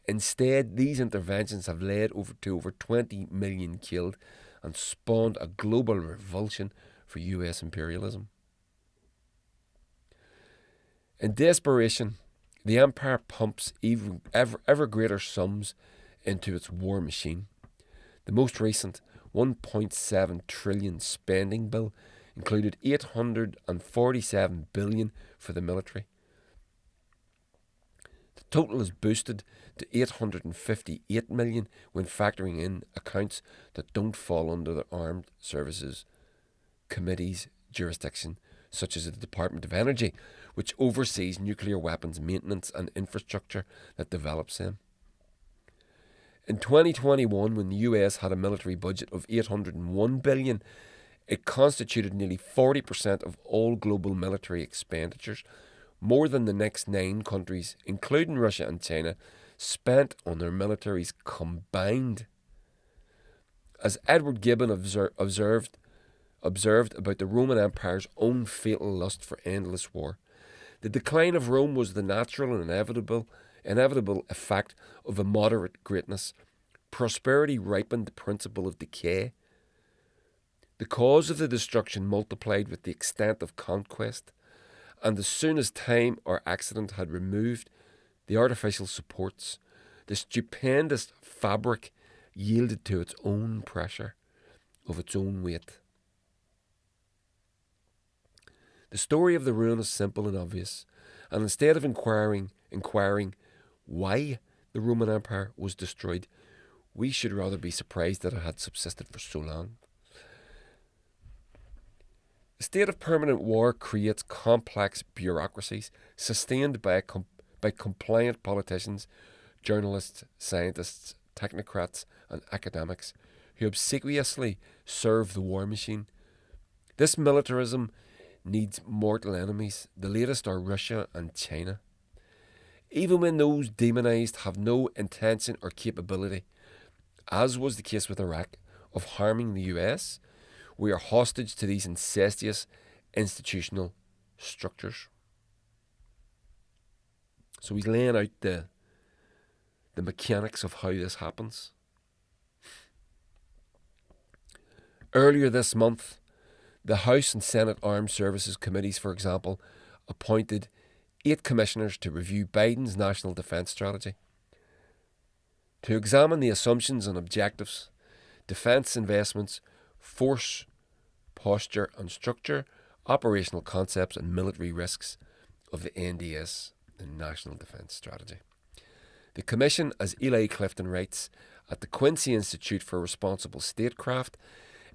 [SPEAKER 1] Instead, these interventions have led to over 20 million killed and spawned a global revulsion for US imperialism. In desperation, the empire pumps ever greater sums into its war machine. The most recent 1.7 trillion spending bill included 847 billion for the military. The total is boosted to 858 million when factoring in accounts that don't fall under the Armed Services Committee's jurisdiction, such as the Department of Energy, which oversees nuclear weapons maintenance and infrastructure that develops them. In 2021, when the US had a military budget of 801 billion, it constituted nearly 40% of all global military expenditures, more than the next 9 countries, including Russia and China, spent on their militaries combined. As Edward Gibbon observed about the Roman Empire's own fatal lust for endless war, the decline of Rome was the natural and inevitable effect of immoderate greatness. Prosperity ripened the principle of decay. The cause of the destruction multiplied with the extent of conquest, and as soon as time or accident had removed the artificial supports, the stupendous fabric yielded to its own pressure of its own weight. The story of the ruin is simple and obvious, and instead of inquiring why the Roman Empire was destroyed, we should rather be surprised that it had subsisted for so long. The state of permanent war creates complex bureaucracies sustained by compliant politicians, journalists, scientists, technocrats, and academics who obsequiously serve the war machine. This militarism needs mortal enemies. The latest are Russia and China. Even when those demonised have no intention or capability, as was the case with Iraq, of harming the US, we are hostage to these incestuous institutional structures. So he's laying out the mechanics of how this happens. Earlier this month, The House and Senate Armed Services Committees, for example, appointed 8 commissioners to review Biden's national defence strategy, to examine the assumptions and objectives, defence investments, force posture and structure, operational concepts and military risks of the NDS, the National Defence Strategy. The Commission, as Eli Clifton writes, at the Quincy Institute for Responsible Statecraft,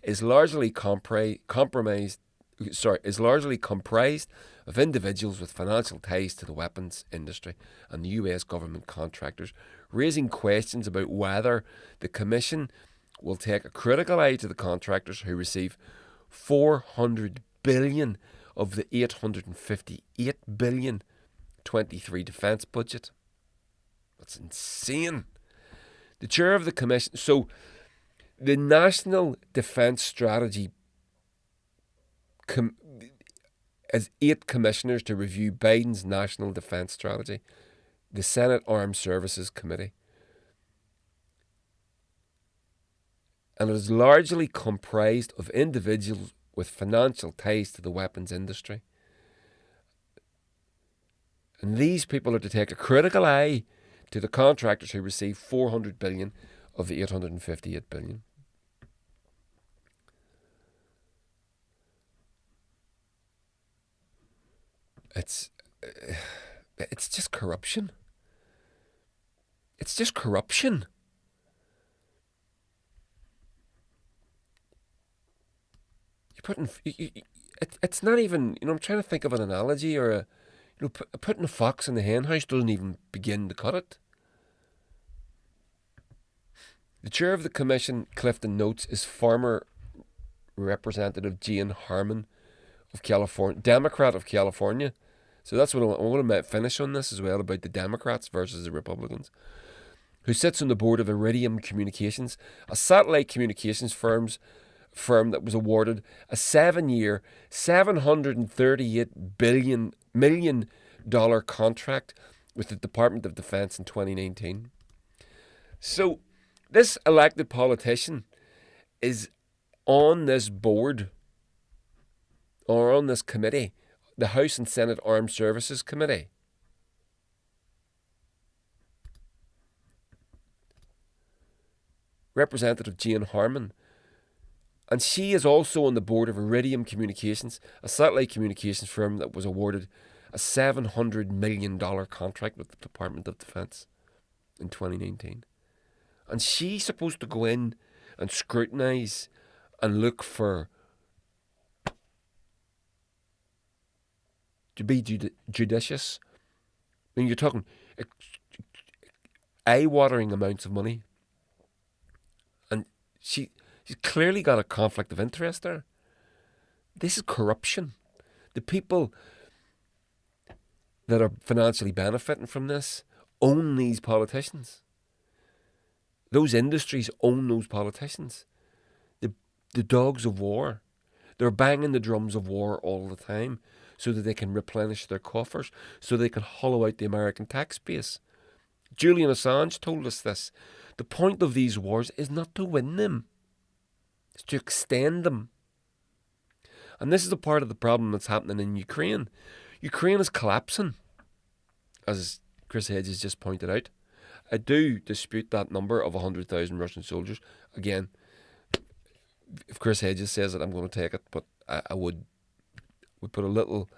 [SPEAKER 1] is largely comprised of individuals with financial ties to the weapons industry and the US government contractors, raising questions about whether the Commission will take a critical eye to the contractors who receive $400 billion of the $858 billion 23 defence budget. That's insane. The chair of the Commission... So, the National Defence Strategy has 8 commissioners to review Biden's National Defence Strategy. The Senate Armed Services Committee. And it is largely comprised of individuals with financial ties to the weapons industry. And these people are to take a critical eye to the contractors who receive $400 billion of the $858 billion. It's just corruption. It's just corruption. It's not even, I'm trying to think of an analogy or putting a fox in the hen house doesn't even begin to cut it. The chair of the commission, Clifton notes, is former Representative Jane Harman of California, Democrat of California. So that's what I want to finish on this as well, about the Democrats versus the Republicans, who sits on the board of Iridium Communications, a satellite communications firm that was awarded a 7-year, $738 million contract with the Department of Defense in 2019. So this elected politician is on this board, or on this committee, the House and Senate Armed Services Committee. Representative Jane Harman. And she is also on the board of Iridium Communications, a satellite communications firm that was awarded a $700 million contract with the Department of Defense in 2019. And she's supposed to go in and scrutinise and look for, to be judicious. I mean, you're talking eye-watering amounts of money. And she's clearly got a conflict of interest there. This is corruption. The people that are financially benefiting from this own these politicians. Those industries own those politicians. The dogs of war. They're banging the drums of war all the time so that they can replenish their coffers, so they can hollow out the American tax base. Julian Assange told us this. The point of these wars is not to win them. It's to extend them. And this is a part of the problem that's happening in Ukraine. Ukraine is collapsing, as Chris Hedges just pointed out. I do dispute that number of 100,000 Russian soldiers. Again, if Chris Hedges says it, I'm going to take it, but I would put a little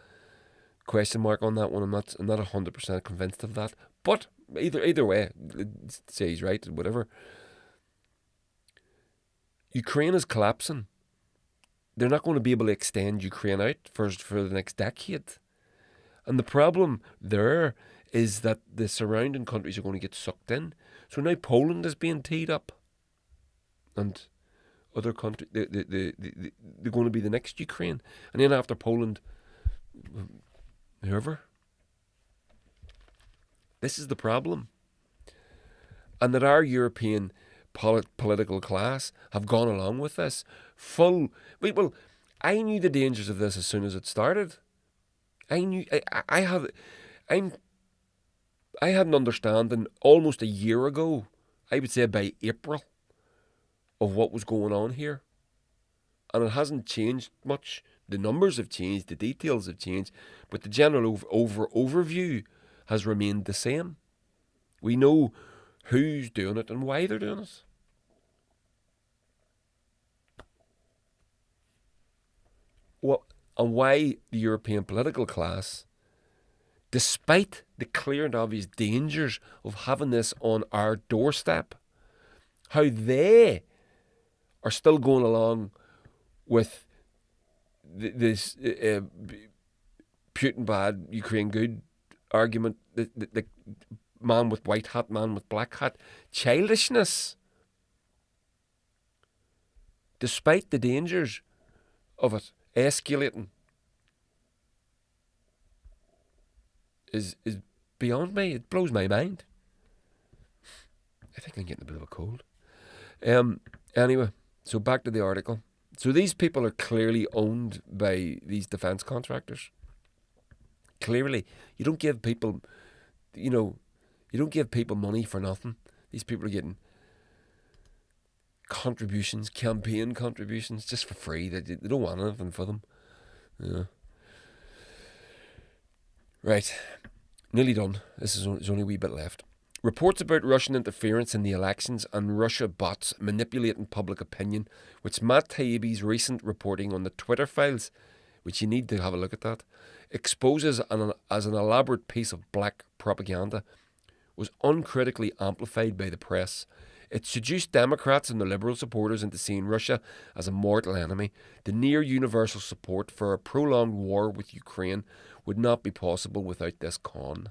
[SPEAKER 1] question mark on that one. I'm not 100% convinced of that. But either way, say he's right, whatever. Ukraine is collapsing. They're not going to be able to extend Ukraine out for the next decade. And the problem there is that the surrounding countries are going to get sucked in. So now Poland is being teed up. And other countries, they're going to be the next Ukraine. And then after Poland, whoever. This is the problem. And that our European political class have gone along with this. Well, I knew the dangers of this as soon as it started. I had an understanding almost a year ago, I would say by April, of what was going on here. and it hasn't changed much. The numbers have changed, the details have changed, but the general overview has remained the same. We know who's doing it and why they're doing it. Well, and why the European political class, despite the clear and obvious dangers of having this on our doorstep, how they are still going along with this Putin bad, Ukraine good argument, the man with white hat, man with black hat, childishness, despite the dangers of it escalating, is beyond me. It blows my mind. I think I'm getting a bit of a cold. Anyway, so back to the article. So these people are clearly owned by these defence contractors. Clearly, you don't give people, you don't give people money for nothing. These people are getting contributions, campaign contributions, just for free. They don't want anything for them. Yeah. Right, nearly done. There's only a wee bit left. Reports about Russian interference in the elections and Russia bots manipulating public opinion, which Matt Taibbi's recent reporting on the Twitter files, which you need to have a look at that, exposes as an elaborate piece of black propaganda, was uncritically amplified by the press. It seduced Democrats and their liberal supporters into seeing Russia as a mortal enemy. The near universal support for a prolonged war with Ukraine would not be possible without this con.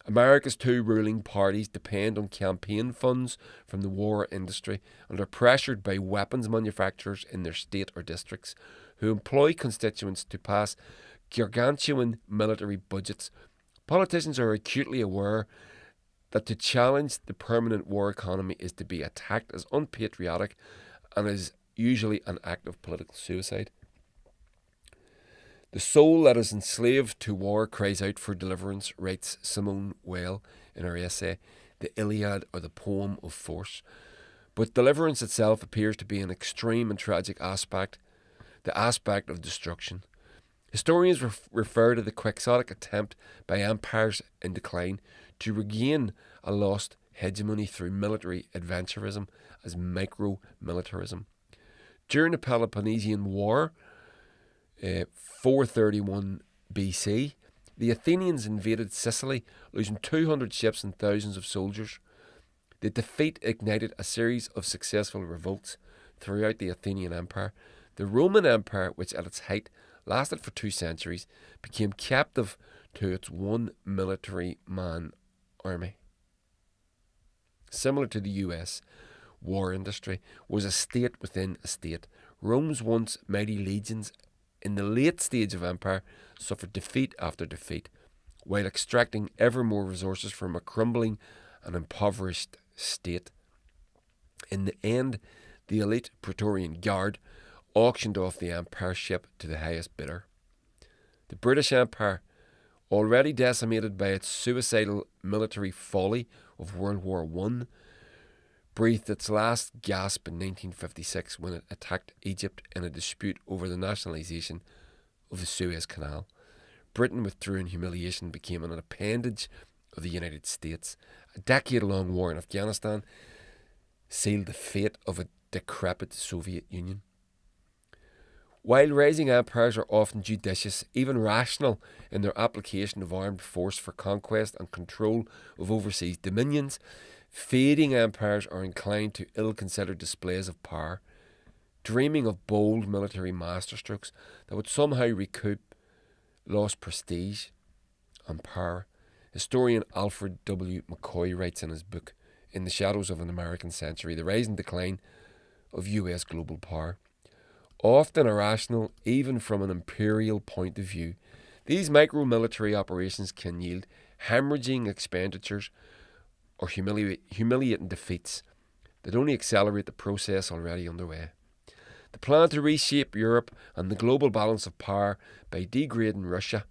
[SPEAKER 1] America's two ruling parties depend on campaign funds from the war industry and are pressured by weapons manufacturers in their state or districts, who employ constituents to pass gargantuan military budgets. Politicians are acutely aware that to challenge the permanent war economy is to be attacked as unpatriotic and is usually an act of political suicide. The soul that is enslaved to war cries out for deliverance, writes Simone Weil in her essay, The Iliad or the Poem of Force. But deliverance itself appears to be an extreme and tragic aspect, the aspect of destruction. Historians refer to the quixotic attempt by empires in decline to regain a lost hegemony through military adventurism as micro-militarism. During the Peloponnesian War, 431 BC, the Athenians invaded Sicily, losing 200 ships and thousands of soldiers. The defeat ignited a series of successful revolts throughout the Athenian Empire. The Roman Empire, which at its height lasted for 2 centuries, became captive to its one military man army. Similar to the US war industry, was a state within a state. Rome's once mighty legions in the late stage of empire suffered defeat after defeat, while extracting ever more resources from a crumbling and impoverished state. In the end, the elite Praetorian Guard auctioned off the empire ship to the highest bidder. The British Empire, already decimated by its suicidal military folly of World War I, breathed its last gasp in 1956 when it attacked Egypt in a dispute over the nationalisation of the Suez Canal. Britain withdrew in humiliation, became an appendage of the United States. A decade-long war in Afghanistan sealed the fate of a decrepit Soviet Union. While rising empires are often judicious, even rational, in their application of armed force for conquest and control of overseas dominions, fading empires are inclined to ill-considered displays of power, dreaming of bold military masterstrokes that would somehow recoup lost prestige and power. Historian Alfred W. McCoy writes in his book, In the Shadows of an American Century, the rise and decline of US global power. Often irrational, even from an imperial point of view, these micro-military operations can yield hemorrhaging expenditures or humiliating defeats that only accelerate the process already underway. The plan to reshape Europe and the global balance of power by degrading Russia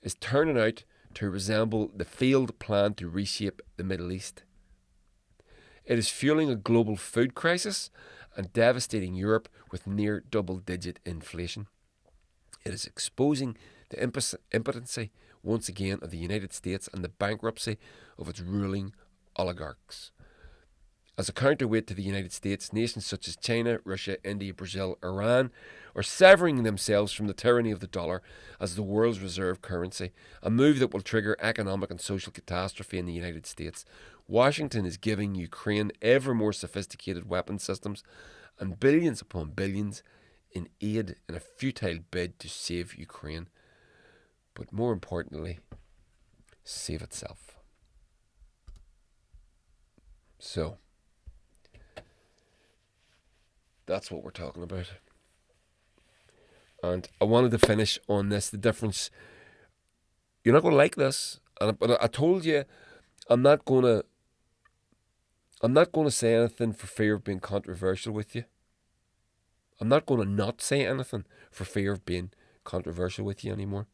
[SPEAKER 1] is turning out to resemble the failed plan to reshape the Middle East. It is fueling a global food crisis and devastating Europe with near double-digit inflation. It is exposing the impotency once again of the United States and the bankruptcy of its ruling oligarchs. As a counterweight to the United States, nations such as China, Russia, India, Brazil, Iran are severing themselves from the tyranny of the dollar as the world's reserve currency, a move that will trigger economic and social catastrophe in the United States. Washington is giving Ukraine ever more sophisticated weapon systems and billions upon billions in aid in a futile bid to save Ukraine, but more importantly, save itself. So, that's what we're talking about. And I wanted to finish on this, the difference. You're not going to like this, but I told you I'm not going to say anything for fear of being controversial with you. I'm not going to not say anything for fear of being controversial with you anymore.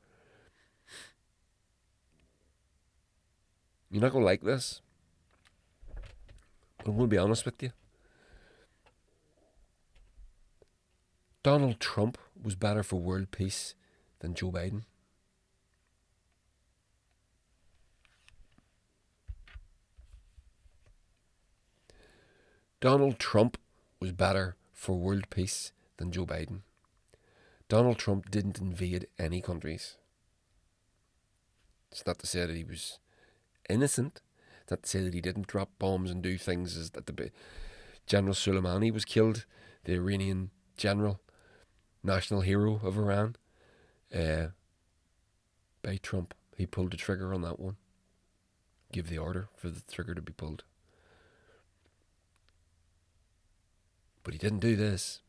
[SPEAKER 1] You're not going to like this, but I'm going to be honest with you. Donald Trump was better for world peace than Joe Biden. Donald Trump was better for world peace than Joe Biden. Donald Trump didn't invade any countries. It's not to say that he was innocent. It's not to say that he didn't drop bombs and do things as that the General Soleimani was killed, the Iranian general, national hero of Iran, by Trump. He pulled the trigger on that one. Give the order for the trigger to be pulled. But he didn't do this.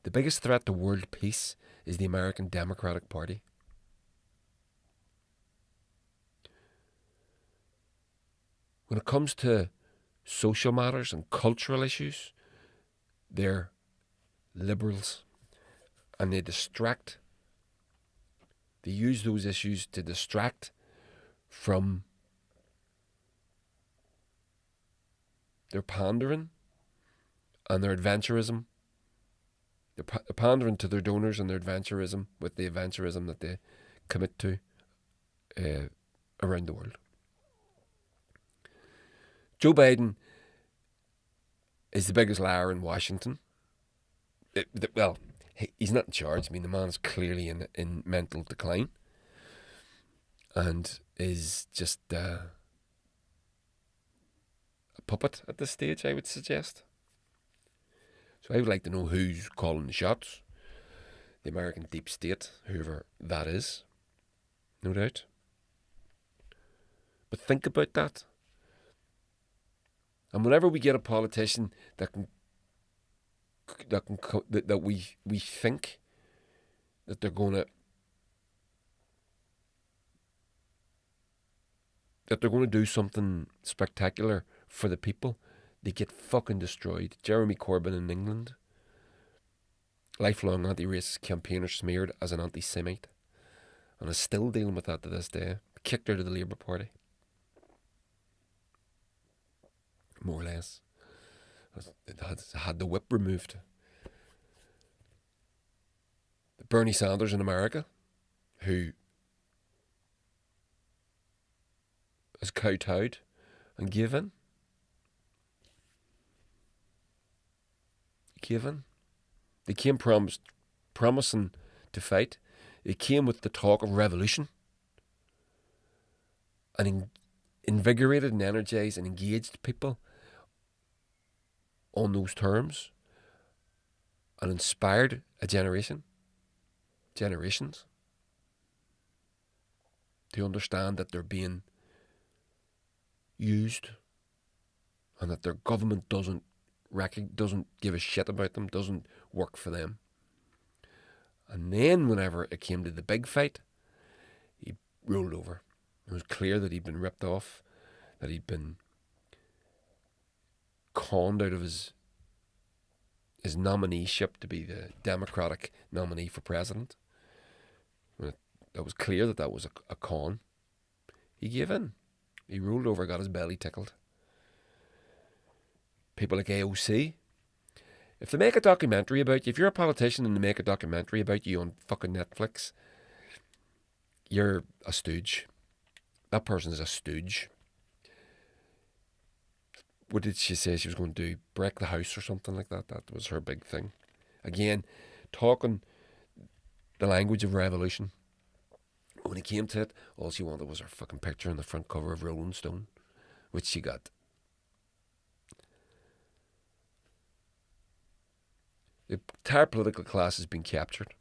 [SPEAKER 1] The biggest threat to world peace is the American Democratic Party. When it comes to social matters and cultural issues, they're liberals, and they use those issues to distract from their pandering and their adventurism. They're pandering to their donors and their adventurism with the adventurism that they commit to around the world. Joe Biden is the biggest liar in Washington. He's not in charge. I mean, the man is clearly in mental decline and is just a puppet at this stage, I would suggest. So I would like to know who's calling the shots. The American deep state, whoever that is, no doubt. But think about that. And whenever we get a politician that we think that they're going to do something spectacular for the people, they get fucking destroyed. Jeremy Corbyn in England, lifelong anti-racist campaigner, smeared as an anti-Semite, and is still dealing with that to this day. Kicked out of the Labour Party, more or less. It had the whip removed. Bernie Sanders in America, who has kowtowed and given. They came promising to fight. They came with the talk of revolution, and invigorated and energized and engaged people on those terms, and inspired a generations to understand that they're being used and that their government doesn't give a shit about them, doesn't work for them. And then whenever it came to the big fight, he rolled over. It was clear that he'd been ripped off, that he'd been conned out of his nomineeship to be the Democratic nominee for president. It was clear that was a con. He gave in. He rolled over, got his belly tickled. people like AOC. If they make a documentary about you, if you're a politician and they make a documentary about you on fucking Netflix, you're a stooge. That person is a stooge. What did she say she was going to do? Break the house or something like that? That was her big thing. Again, talking the language of revolution. When it came to it, all she wanted was her fucking picture on the front cover of Rolling Stone, which she got. The entire political class has been captured.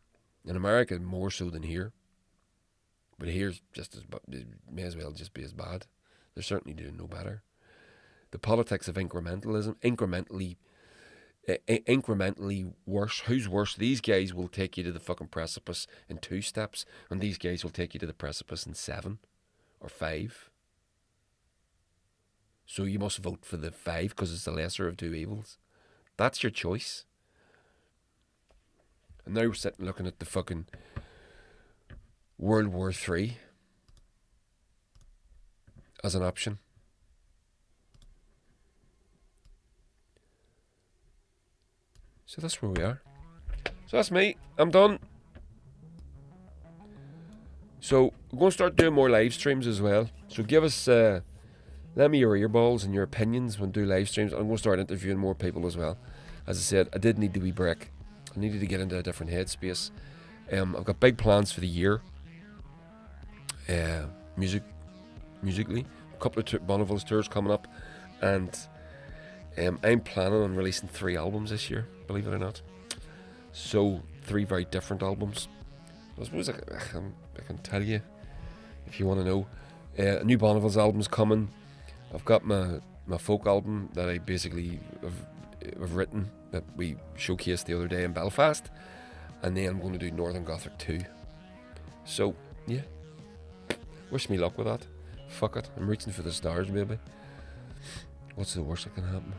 [SPEAKER 1] In America, more so than here. But here's just as may as well just be as bad. They're certainly doing no better. The politics of incrementalism, incrementally worse. Who's worse? These guys will take you to the fucking precipice in 2 steps, and these guys will take you to the precipice in 7 or 5. So you must vote for the 5 because it's the lesser of 2 evils. That's your choice. And now we're sitting looking at the fucking World War III as an option. So that's where we are. So that's me. I'm done. So we're going to start doing more live streams as well. So give us, let me your earballs and your opinions when we do live streams. I'm going to start interviewing more people as well. As I said, I did need the wee break. I needed to get into a different headspace. I've got big plans for the year. Musically. A couple of Bonneville's tours coming up. And I'm planning on releasing 3 albums this year, believe it or not. So 3 very different albums. I suppose I can tell you if you want to know. A new Bonneville's album's coming. I've got my folk album that I basically have written that we showcased the other day in Belfast, and then I'm going to do Northern Gothic 2. So yeah, wish me luck with that. Fuck it, I'm reaching for the stars, baby. What's the worst that can happen?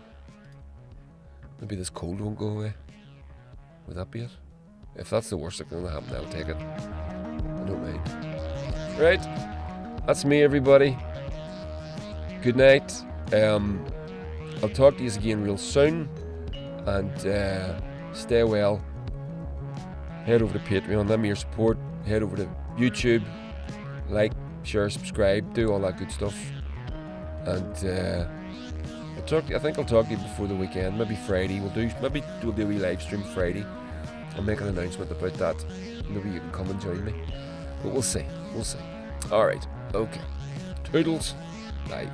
[SPEAKER 1] Maybe this cold won't go away. Would that be it? If that's the worst that can happen, I'll take it. I don't mind. Right, that's me, everybody. Good night. I'll talk to you again real soon. And stay well. Head over to Patreon, lend me your support. Head over to YouTube, like, share, subscribe, do all that good stuff. And I think I'll talk to you before the weekend, maybe Friday. We'll do a wee live stream Friday. I'll make an announcement about that. Maybe you can come and join me. But we'll see. Alright, okay. Toodles. Bye.